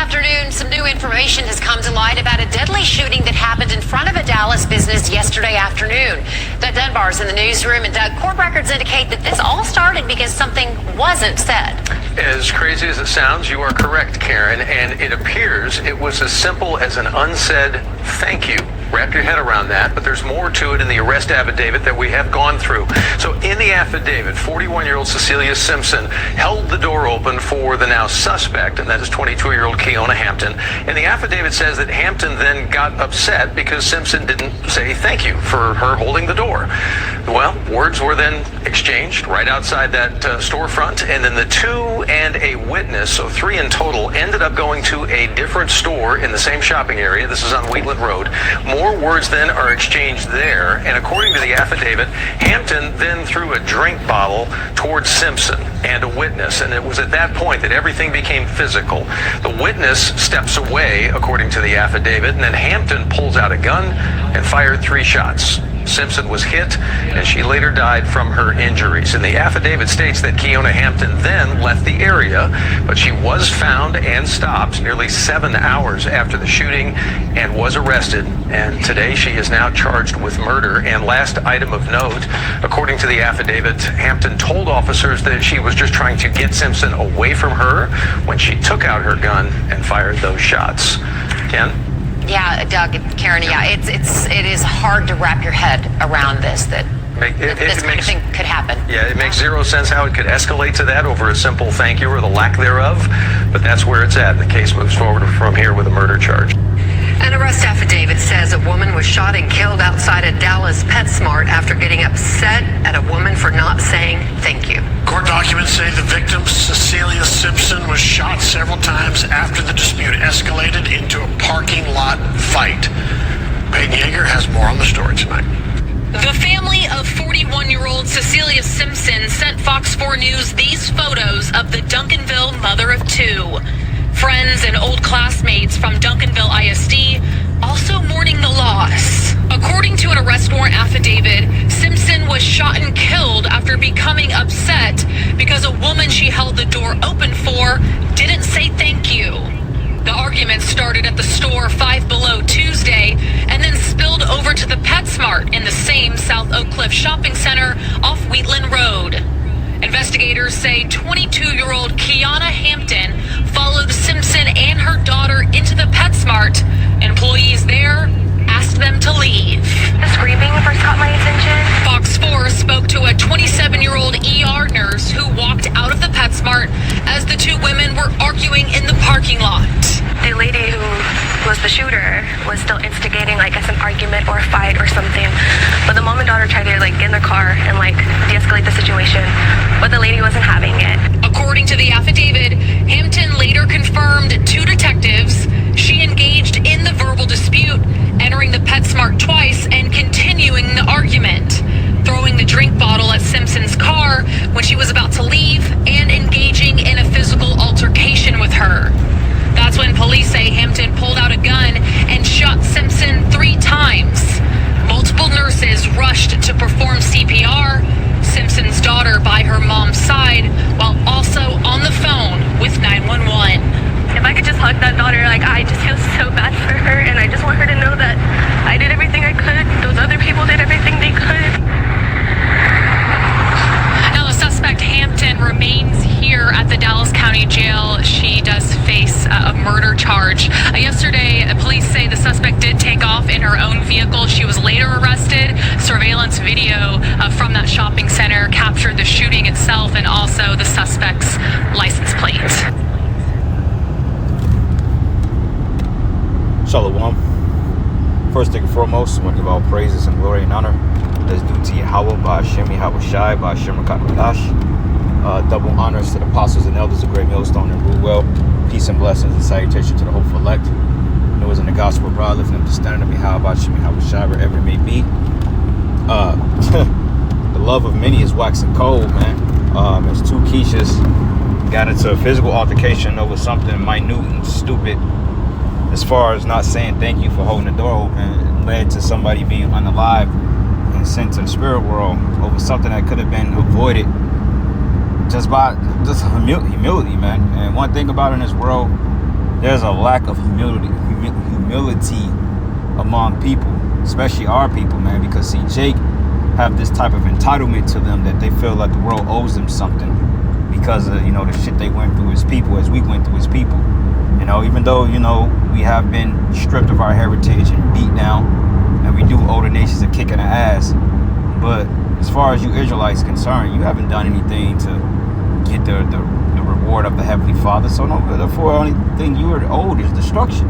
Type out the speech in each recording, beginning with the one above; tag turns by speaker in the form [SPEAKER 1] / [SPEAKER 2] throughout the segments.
[SPEAKER 1] afternoon, some new information has come to light about a deadly shooting that happened in front of a Dallas business yesterday afternoon. Doug Dunbar's in the newsroom, and Doug, court records indicate that this all started because something wasn't said.
[SPEAKER 2] As crazy as it sounds, you are correct, Karen, and it appears it was as simple as an unsaid thank you. Wrap your head around that, but there's more to it in the arrest affidavit that we have gone through. So in the affidavit, 41-year-old Cecilia Simpson held the door open for the now suspect, and that is 22-year-old Keisha Hampton. And the affidavit says that Hampton then got upset because Simpson didn't say thank you for her holding the door. Well, words were then exchanged right outside that storefront, and then the two and a witness, so three in total, ended up going to a different store in the same shopping area. This is on Wheatland Road. More words then are exchanged there, and according to the affidavit, Hampton then threw a drink bottle towards Simpson and a witness, and it was at that point that everything became physical. The witness steps away, according to the affidavit, and then Hampton pulls out a gun and fired 3 shots. Simpson was hit, and she later died from her injuries. And the affidavit states that Keisha Hampton then left the area, but she was found and stopped nearly 7 hours after the shooting and was arrested. And today she is now charged with murder. And last item of note, according to the affidavit, Hampton told officers that she was just trying to get Simpson away from her when she took out her gun and fired those shots. Ken?
[SPEAKER 1] Yeah, Doug, Karen, yeah, it is hard to wrap your head around this, that this kind of thing could happen.
[SPEAKER 2] Yeah, it makes zero sense how it could escalate to that over a simple thank you or the lack thereof, but that's where it's at. The case moves forward from here with a murder charge.
[SPEAKER 3] An arrest affidavit says a woman was shot and killed outside a Dallas PetSmart after getting upset at a woman for not saying thank you.
[SPEAKER 4] Court documents say the victim, Cecilia Simpson, was shot several times after the dispute escalated into a parking lot fight. Peyton Yeager has more on the story tonight.
[SPEAKER 5] The family of 41-year-old Cecilia Simpson sent Fox 4 News these photos of the Duncanville mother of 2. Friends and old classmates from Duncanville ISD also mourning the loss. According to an arrest warrant affidavit, Simpson was shot and killed after becoming upset because a woman she held the door open for didn't say thank you. The argument started at the store Five Below Tuesday and then spilled over to the PetSmart in the same South Oak Cliff shopping center off Wheatland Road. Investigators say 22-year-old Keisha Hampton followed Simpson and her daughter into the PetSmart. Employees there asked them to leave.
[SPEAKER 6] The screaming first caught my attention.
[SPEAKER 5] Fox 4 spoke to a 27-year-old ER nurse who walked out of the PetSmart as the two women were arguing in the parking lot.
[SPEAKER 6] The lady who was the shooter was still instigating, I guess, an argument or a fight or something. But the mom and daughter tried to get in the car and de-escalate the situation, but the lady wasn't having it.
[SPEAKER 5] According to the affidavit, Hampton later confirmed to detectives she engaged in the verbal dispute, entering the PetSmart twice and continuing the argument, throwing the drink bottle at Simpson's car when she was about to leave, and engaging in a physical altercation with her. That's when police say Hampton pulled out a gun and shot Simpson 3 times. Multiple nurses rushed to perform CPR, Simpson's daughter by her mom's side, while also on the phone with 911.
[SPEAKER 6] If I could just hug that daughter, I just feel so bad for her, and I just want her to know that I did everything I could. Those other people did everything they could.
[SPEAKER 5] Now, the suspect, Hampton, remains here at the Dallas County Jail. She does face a murder charge. Yesterday, police say the suspect did take off in her own vehicle. She was later arrested. Surveillance video from that shopping center captured the shooting itself and also the suspect's license plate.
[SPEAKER 7] Shalom. First thing and foremost, I want to give all praises and glory and honor that's due to Yahweh, Ba'ashem Yahweh Shai, Ba'ashem Rakakadash. Double honors to the apostles and elders of Great Millstone and Rule Well. Peace and blessings and salutation to the hopeful elect. It was in the gospel of God, lifting up the standard of Yahweh, Ba'ashem Yahweh Shai, wherever it may be. The love of many is waxing cold, man. As 2 Keishas got into a physical altercation over something minute and stupid, as far as not saying thank you for holding the door open. It led to somebody being unalive and sent to the spirit world over something that could have been avoided just by humility, man. And one thing about in this world there's a lack of humility among people, especially our people, man. Because see, Jake have this type of entitlement to them that they feel like the world owes them something because of, you know, the shit they went through as people, as we went through as people. You know, even though, you know, we have been stripped of our heritage and beat down, and we do owe the nations a kick in the ass. But as far as you Israelites concerned, you haven't done anything to get the reward of the Heavenly Father. So no, therefore, the only thing you are owed is destruction.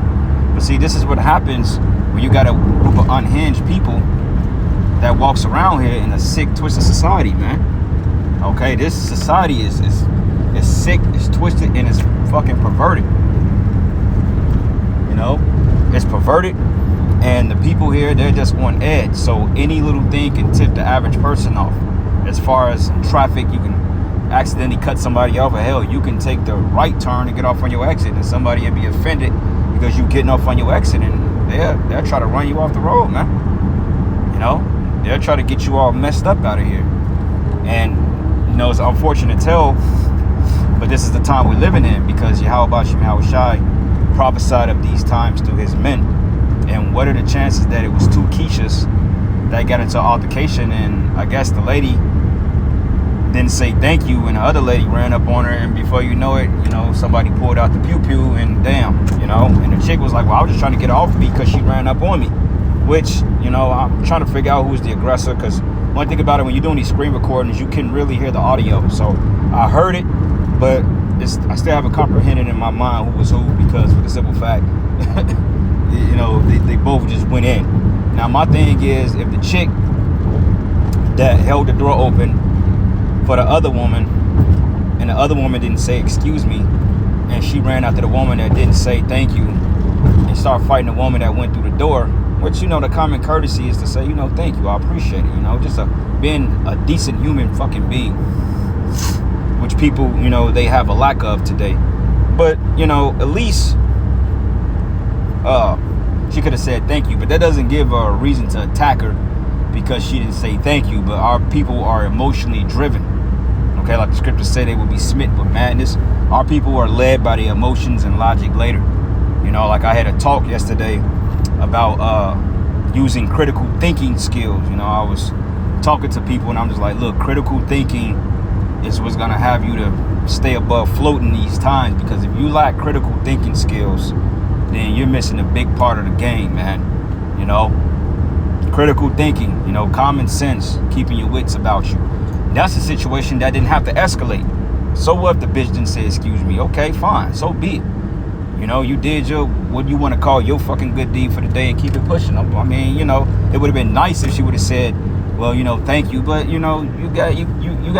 [SPEAKER 7] But see, this is what happens when you got a group of unhinged people that walks around here in a sick, twisted society, man. Okay, this society is sick, it's twisted, and it's fucking perverted. You know, it's perverted, and the people here, they're just on edge. So any little thing can tip the average person off. As far as traffic, you can accidentally cut somebody off. Or hell, you can take the right turn and get off on your exit, and somebody will be offended because you getting off on your exit, and they'll try to run you off the road, man. You know, they'll try to get you all messed up out of here. And you know, it's unfortunate to tell, but this is the time we're living in, because Yahweh Shai prophesied of these times through his men. And what are the chances that it was two Keishas that got into an altercation, and I guess the lady didn't say thank you, and the other lady ran up on her, and before you know it, you know, somebody pulled out the pew, and damn, you know, and the chick was like, well, I was just trying to get her off me because she ran up on me. Which, you know, I'm trying to figure out who's the aggressor, because one thing about it, when you're doing these screen recordings, you can really hear the audio. So I heard it, but I still haven't comprehended in my mind who was who, because for the simple fact, you know, they both just went in. Now my thing is, if the chick that held the door open for the other woman, and the other woman didn't say excuse me, and she ran after the woman that didn't say thank you, and started fighting the woman that went through the door, which, you know, the common courtesy is to say, you know, thank you, I appreciate it, you know, just being a decent human fucking being, which people, you know, they have a lack of today. But, you know, at least she could have said thank you, but that doesn't give her a reason to attack her because she didn't say thank you. But our people are emotionally driven, okay, like the scriptures say, they will be smitten with madness. Our people are led by the emotions and logic later. You know, like I had a talk yesterday about using critical thinking skills. You know, I was talking to people, and I'm just like, look, critical thinking is what's gonna have you to stay above float in these times, because if you lack critical thinking skills, then you're missing a big part of the game, man. You know, critical thinking, you know, common sense, keeping your wits about you. That's a situation that didn't have to escalate. So what if the bitch didn't say excuse me? Okay, fine, so be it. You know, you did your, what you want to call your fucking good deed for the day, and keep it pushing. I mean, you know, it would have been nice if she would have said, well, you know, thank you, but you know, you got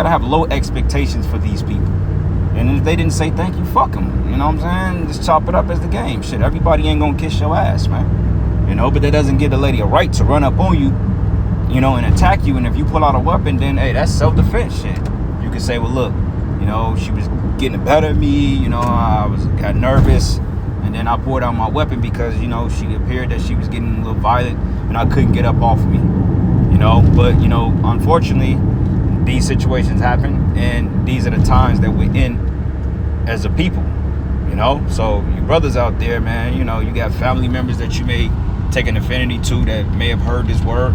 [SPEAKER 7] to have low expectations for these people. And if they didn't say thank you, fuck them. You know what I'm saying? Just chop it up as the game. Shit, everybody ain't gonna kiss your ass, man. You know, but that doesn't give the lady a right to run up on you, you know, and attack you. And if you pull out a weapon, then hey, that's self-defense shit. You can say, well, look, you know, she was getting better at me, you know, got nervous, and then I pulled out my weapon because, you know, she appeared that she was getting a little violent and I couldn't get up off me, you know. But, you know, unfortunately, these situations happen, and these are the times that we're in as a people, you know. So you brothers out there, man, you know, you got family members that you may take an affinity to that may have heard this word.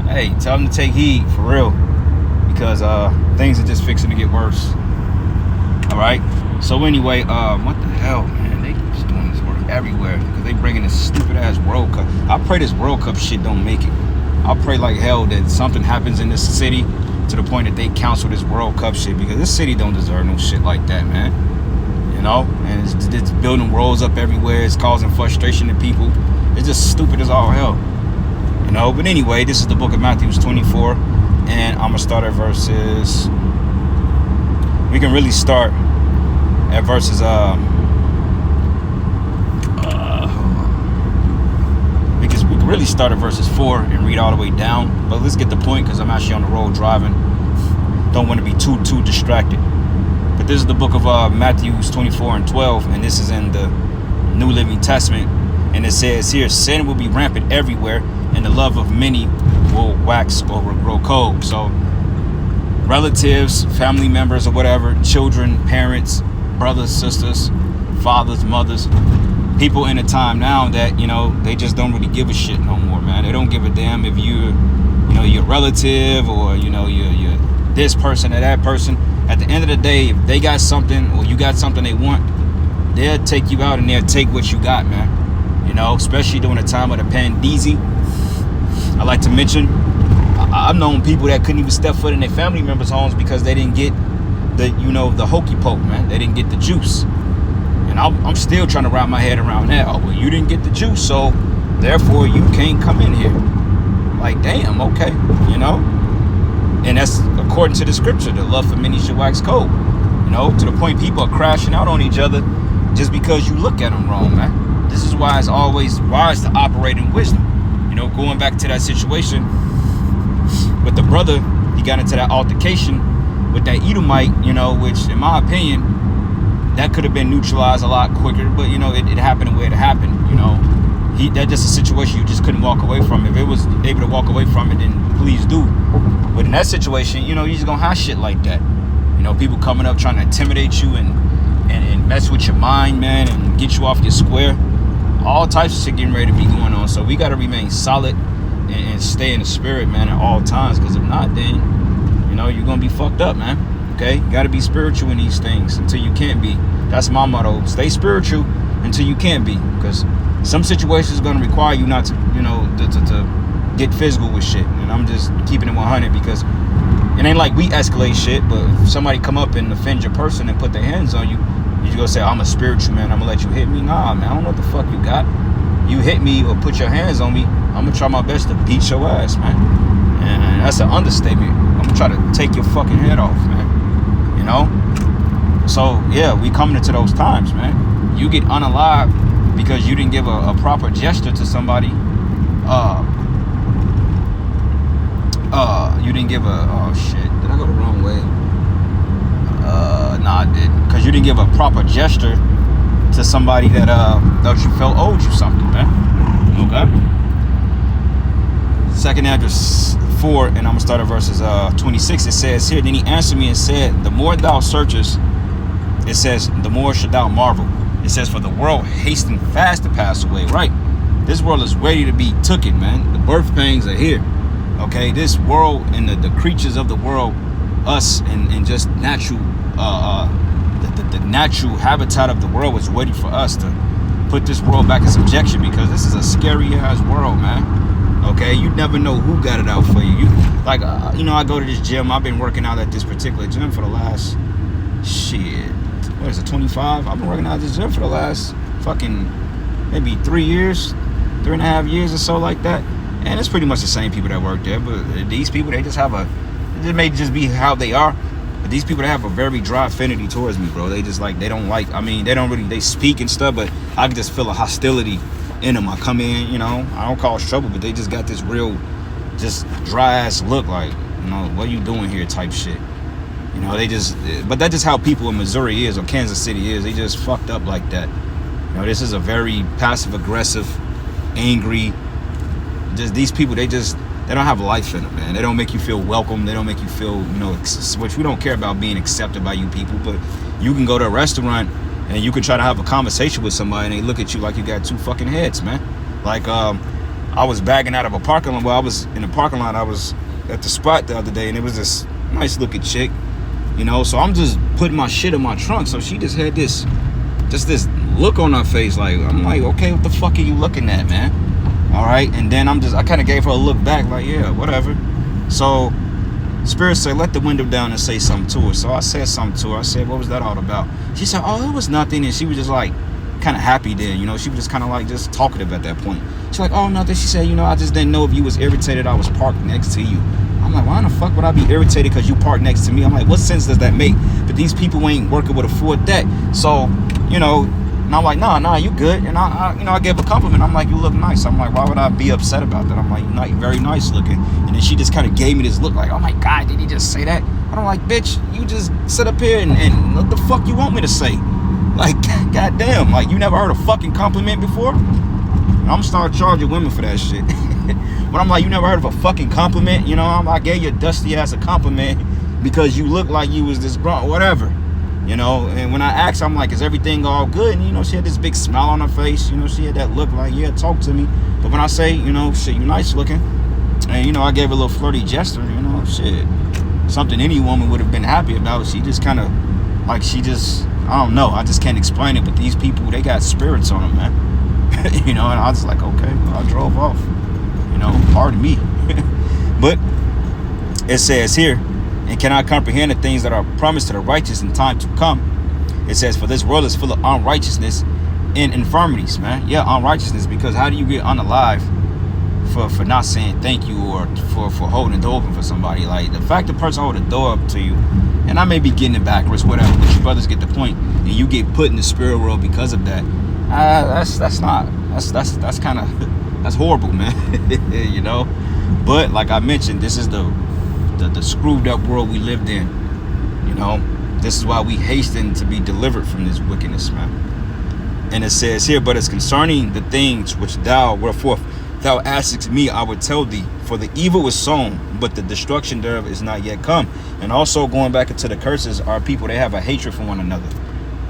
[SPEAKER 7] Hey, tell them to take heed, for real, because things are just fixing to get worse. All right. So anyway, what the hell, man? They just doing this work everywhere because they bringing this stupid ass World Cup. I pray this World Cup shit don't make it. I pray like hell that something happens in this city to the point that they cancel this World Cup shit, because this city don't deserve no shit like that, man. You know, and it's building walls up everywhere. It's causing frustration to people. It's just stupid as all hell. You know, but anyway, this is the book of Matthew 24, and I'm gonna start at verses. We can really start at verses we can really start at verses 4 and read all the way down. But let's get the point, because I'm actually on the road driving. Don't want to be too distracted. But this is the book of Matthew 24 and 12, and this is in the New Living Testament. And it says here, sin will be rampant everywhere, and the love of many will wax or will grow cold. So relatives, family members or whatever, children, parents, brothers, sisters, fathers, mothers, people in a time now that, you know, they just don't really give a shit no more, man. They don't give a damn if you're, you know, your relative or, you know, you're this person or that person. At the end of the day, if they got something or you got something they want, they'll take you out and they'll take what you got, man. You know, especially during the time of the pandeezy. I like to mention, I've known people that couldn't even step foot in their family members' homes because they didn't get the, you know, the hokey poke, man. They didn't get the juice. And I'm still trying to wrap my head around that. Oh, well, you didn't get the juice, so therefore you can't come in here. Like, damn, okay, you know? And that's according to the scripture, the love for many shall wax cold. You know, to the point people are crashing out on each other just because you look at them wrong, man. This is why it's always wise to operate in wisdom. You know, going back to that situation with the brother, he got into that altercation with that Edomite, you know, which in my opinion, that could have been neutralized a lot quicker, but you know, it happened the way it happened, you know. That's just a situation you just couldn't walk away from. If it was able to walk away from it, then please do. But in that situation, you know, you're just gonna have shit like that. You know, people coming up trying to intimidate you and mess with your mind, man, and get you off your square. All types of shit getting ready to be going on. So we gotta remain solid and stay in the spirit, man, at all times. Because if not, then, you know, you're gonna be fucked up, man. Okay? You gotta be spiritual in these things until you can't be. That's my motto. Stay spiritual until you can't be. Because some situations are gonna require you not to, you know, to get physical with shit. And I'm just keeping it 100 because it ain't like we escalate shit, but if somebody come up and offend your person and put their hands on you, you just gonna say, I'm a spiritual man, I'm gonna let you hit me? Nah, man, I don't know what the fuck you got. You hit me or put your hands on me, I'm gonna try my best to beat your ass, man. And that's an understatement. I'm gonna try to take your fucking head off, man. You know? So, yeah, we coming into those times, man. You get unalive because you didn't give a proper gesture to somebody. You didn't give oh shit, did I go the wrong way? Nah, I didn't. Because you didn't give a proper gesture to somebody that you felt owed you something, man. Okay? Second address 4, and I'm going to start at verses 26. It says here, then he answered me and said, the more thou searchest, it says, the more shalt thou marvel. It says, for the world hasten fast to pass away. Right? This world is ready to be tooken, man. The birth pangs are here. Okay? This world and the creatures of the world, us and just natural, the natural habitat of the world was waiting for us to put this world back in subjection, because this is a scary ass world, man. Okay, you never know who got it out for you. You know, I go to this gym. I've been working out at this particular gym for the last shit. What is it, 25? I've been working out at this gym for the last fucking maybe 3 years, 3.5 years or so, like that. And it's pretty much the same people that work there. But these people, they just have it may just be how they are. But these people, they have a very dry affinity towards me, bro. They just like, they don't like, I mean, they speak and stuff, but I can just feel a hostility in them. I come in, you know, I don't cause trouble, but they just got this real, just dry ass look, like, you know, what are you doing here type shit. You know, but that's just how people in Missouri is, or Kansas City is. They just fucked up like that. You know, this is a very passive aggressive, angry, just these people, they don't have life in them, man. They don't make you feel welcome. They don't make you feel, you know, which we don't care about being accepted by you people, but you can go to a restaurant and you can try to have a conversation with somebody and they look at you like you got 2 fucking heads, man. Like, I was bagging out of a parking lot. Well, I was in the parking lot. I was at the spot the other day, and it was this nice looking chick, you know, so I'm just putting my shit in my trunk. So she just had this look on her face. Like, I'm like, okay, what the fuck are you looking at, man? All right. And then I kind of gave her a look back, like, yeah, whatever. So Spirit said, let the window down and say something to her. So I said something to her. I said, what was that all about? She said, oh, it was nothing. And she was just like kind of happy then, you know. She was just kind of like just talkative at that point. She's like, oh, nothing. She said, you know, I just didn't know if you was irritated I was parked next to you. I'm like, why the fuck would I be irritated because you parked next to me? I'm like, what sense does that make? But these people ain't working with a full deck. So, you know, and I'm like, nah, you good. And I gave a compliment. I'm like, you look nice. I'm like, why would I be upset about that? I'm like, you're very nice looking. And then she just kind of gave me this look like, oh my God, did he just say that? And I'm like, bitch, you just sit up here and what the fuck you want me to say? Like, goddamn, like, you never heard a fucking compliment before? And I'm start charging women for that shit. But I'm like, you never heard of a fucking compliment? You know, I gave you a dusty ass a compliment because you look like you was this grunt or whatever. You know, and when I asked her, I'm like, is everything all good? And, you know, she had this big smile on her face. You know, she had that look like, yeah, talk to me. But when I say, you know, shit, you nice looking. And, you know, I gave her a little flirty gesture, you know, shit. Something any woman would have been happy about. She just kind of, like, she just, I don't know. I just can't explain it. But these people, they got spirits on them, man. You know, and I was like, okay, well, I drove off. You know, pardon me. But it says here, and cannot comprehend the things that are promised to the righteous in time to come. It says, for this world is full of unrighteousness and infirmities, man. Yeah, unrighteousness, because how do you get unalive for not saying thank you or for holding the door open for somebody? Like, the fact the person hold the door up to you, and I may be getting it backwards, whatever, but you brothers get the point, and you get put in the spirit world because of that. That's kind of, that's horrible, man. You know? But like I mentioned, this is the screwed up world we lived in. You know, this is why we hasten to be delivered from this wickedness, man. And it says here, but as concerning the things which wherefore thou askest me, I would tell thee, for the evil is sown, but the destruction thereof is not yet come. And also going back into the curses, our people, they have a hatred for one another.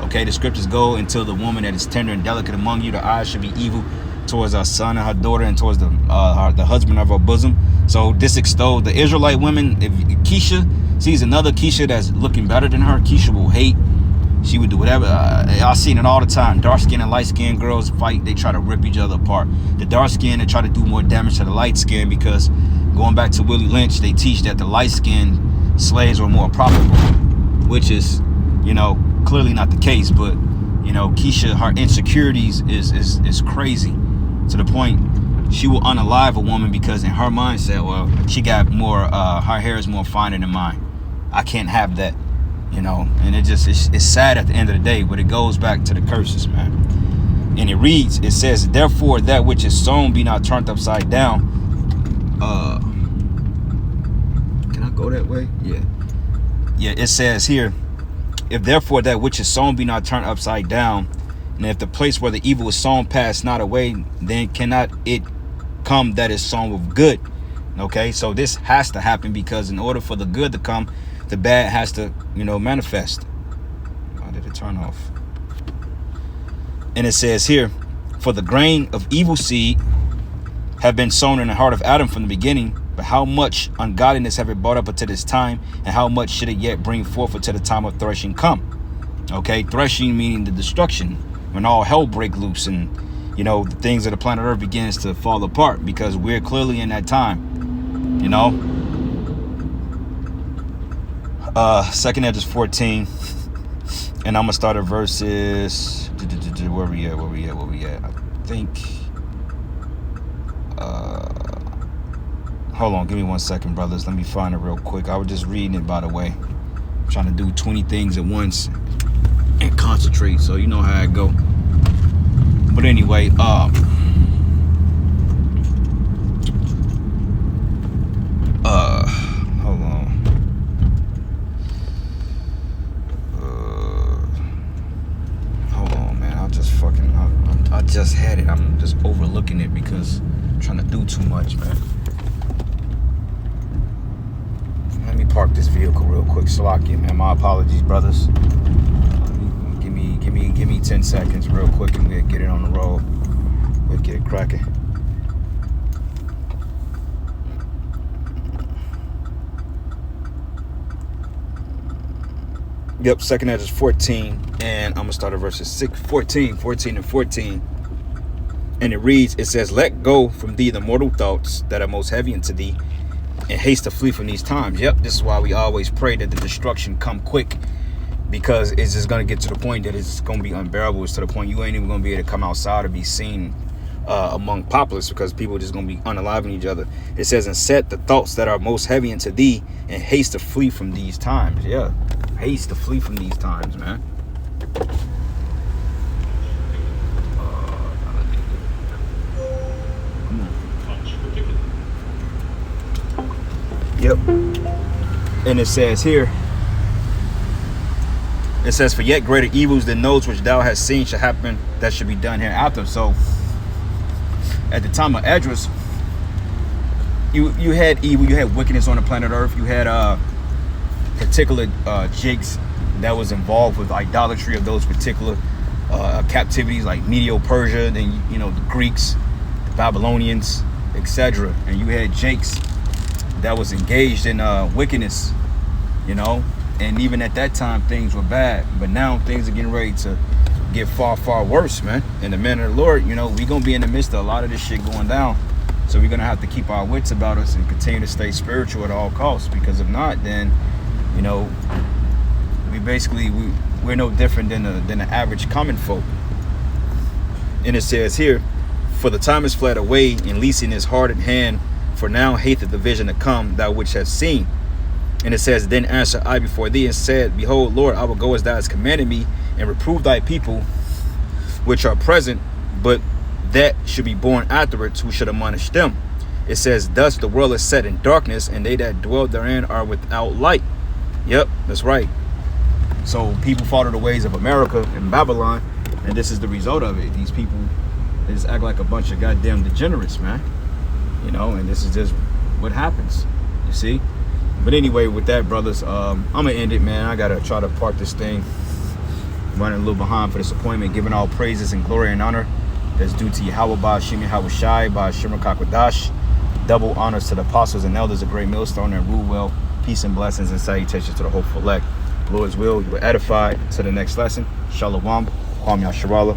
[SPEAKER 7] Okay, the scriptures go, until the woman that is tender and delicate among you, the eyes should be evil towards our son and her daughter, and towards the husband of her bosom. So this extolled the Israelite women. If Keisha sees another Keisha that's looking better than her, Keisha will hate. She would do whatever. I've seen it all the time. Dark skinned and light skinned girls fight. They try to rip each other apart. The dark skin, they try to do more damage to the light skin, because going back to Willie Lynch, they teach that the light skinned slaves were more profitable, which is, you know, clearly not the case. But, you know, Keisha, her insecurities is crazy, to the point she will unalive a woman because in her mindset, well, she got more, her hair is more finer than mine. I can't have that, you know. And it's sad at the end of the day, but it goes back to the curses, man. And it reads, it says, therefore that which is sown be not turned upside down. Can I go that way? Yeah, it says here, if therefore that which is sown be not turned upside down, and if the place where the evil is sown pass not away, then cannot it come that is sown with good. Okay, so this has to happen, because in order for the good to come, the bad has to, you know, manifest. Why did it turn off? And it says here, for the grain of evil seed have been sown in the heart of Adam from the beginning, but how much ungodliness have it brought up unto this time, and how much should it yet bring forth until the time of threshing come? Okay, threshing meaning the destruction, when all hell break loose and, you know, the things of the planet Earth begins to fall apart, because we're clearly in that time, you know. 2nd Edges 14, and I'm gonna start at verses, where we at? I think, hold on, give me 1 second, brothers. Let me find it real quick. I was just reading it, by the way. I'm trying to do 20 things at once and concentrate, so you know how I go. But anyway, hold on. Hold on, man. I just had it. I'm just overlooking it because I'm trying to do too much, man. Let me park this vehicle real quick, Salakia, man. My apologies, brothers. Give me 10 seconds real quick, and we'll get it on the road. We'll get it cracking. Yep, 2nd Edges 14, and I'm gonna start at verses 14 and 14. And it reads, it says, let go from thee the mortal thoughts that are most heavy unto thee, and haste to flee from these times. Yep, this is why we always pray that the destruction come quick, because it's just going to get to the point that it's going to be unbearable. It's to the point you ain't even going to be able to come outside or be seen among populace, because people are just going to be unaliving each other. It says, and set the thoughts that are most heavy into thee, and haste to flee from these times. Yeah, haste to flee from these times, man. Yep. And it says here, it says, for yet greater evils than those which thou hast seen shall happen, that should be done hereafter. So at the time of Esdras, you had evil, you had wickedness on the planet Earth. You had particular jigs that was involved with idolatry of those particular captivities, like Medo-Persia, then you know, the Greeks, the Babylonians, etc. And you had Jakes that was engaged in wickedness, you know. And even at that time, things were bad. But now things are getting ready to get far, far worse, man. And the men of the Lord, you know, we're going to be in the midst of a lot of this shit going down. So we're going to have to keep our wits about us and continue to stay spiritual at all costs. Because if not, then, you know, we're no different than the average common folk. And it says here, for the time is fled away, and leasing is hard at hand. For now hateth the vision to come, thou which hast seen. And it says, then answered I before thee and said, behold, Lord, I will go as thou hast commanded me, and reprove thy people which are present, but that should be born afterwards who should admonish them. It says, thus the world is set in darkness, and they that dwell therein are without light. Yep, that's right. So people follow the ways of America and Babylon, and this is the result of it. These people, they just act like a bunch of goddamn degenerates, man. You know, and this is just what happens, you see. But anyway, with that, brothers, I'm gonna end it, man. I gotta try to park this thing. Running a little behind for this appointment. Giving all praises and glory and honor that's due to Yahweh Ba'ashim Yahweh Shai Ba'ashim Kakwadash. Double honors to the apostles and elders of Great Millstone and rule well. Peace and blessings and salutations to the hopeful elect. Lord's will, you were edified. To the next lesson. Shalom. Kwam Yasharallah.